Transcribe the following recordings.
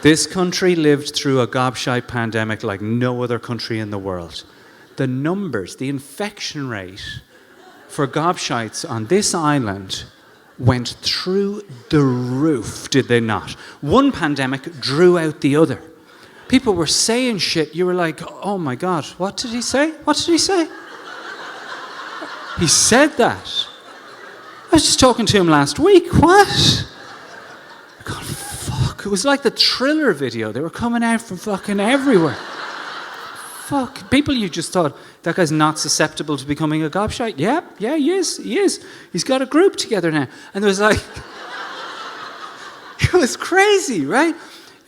This country lived through a gobshite pandemic like no other country in the world. The numbers, the infection rate for gobshites on this island went through the roof, did they not? One pandemic drew out the other. People were saying shit, you were like, oh my God, what did he say? What did he say? He said that. I was just talking to him last week. What? God, fuck. It was like the Thriller video. They were coming out from fucking everywhere. Fuck. People, you just thought, that guy's not susceptible to becoming a gobshite. Yeah, he is. He's got a group together now. And there was like... it was crazy, right?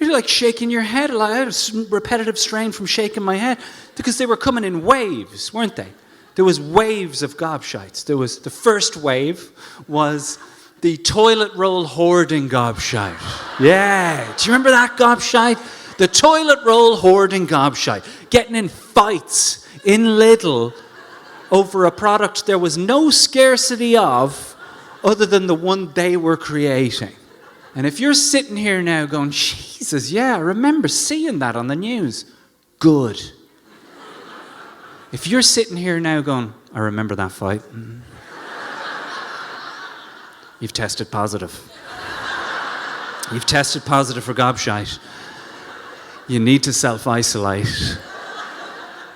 You're like shaking your head. I had a repetitive strain from shaking my head because they were coming in waves, weren't they? There was waves of gobshites. There was the first wave was the toilet roll hoarding gobshite. Yeah, do you remember that gobshite? The toilet roll hoarding gobshite, getting in fights in Lidl over a product there was no scarcity of other than the one they were creating. And if you're sitting here now going, Jesus, yeah, I remember seeing that on the news. Good. If you're sitting here now going, I remember that fight. You've tested positive. You've tested positive for gobshite. You need to self-isolate.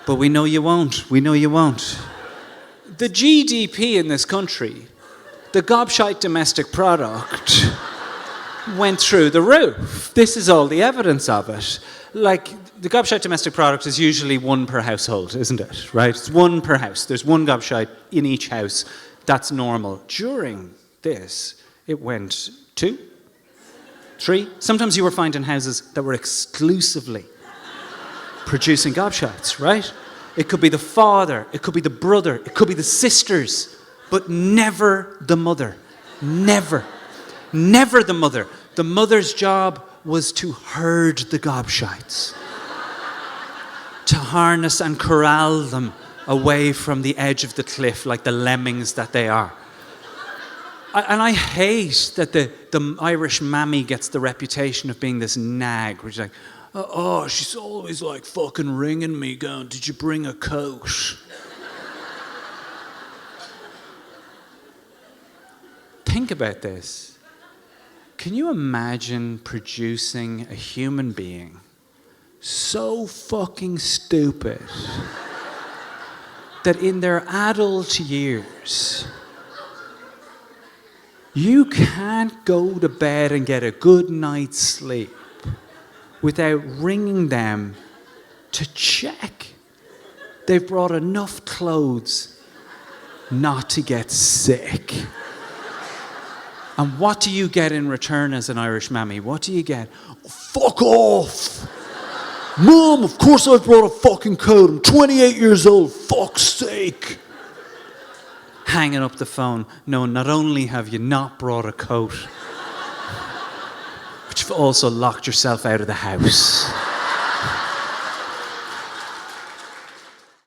But we know you won't. We know you won't. The GDP in this country, the gobshite domestic product, went through the roof. This is all the evidence of it. Like, the gobshite domestic product is usually one per household, isn't it? Right? It's one per house. There's one gobshite in each house. That's normal. During this, it went 2, 3. Sometimes you were finding houses that were exclusively producing gobshites, right? It could be the father, it could be the brother, it could be the sisters, but never the mother. Never. Never the mother. The mother's job was to herd the gobshites, to harness and corral them away from the edge of the cliff like the lemmings that they are. And I hate that the Irish Mammy gets the reputation of being this nag, which is like, oh, she's always like fucking ringing me going, did you bring a coat? Think about this. Can you imagine producing a human being so fucking stupid that in their adult years, you can't go to bed and get a good night's sleep without ringing them to check they've brought enough clothes not to get sick? And what do you get in return as an Irish Mammy? What do you get? Oh, fuck off! Mum, of course I brought a fucking coat. I'm 28 years old. Fuck's sake. Hanging up the phone. No, not only have you not brought a coat, but you've also locked yourself out of the house.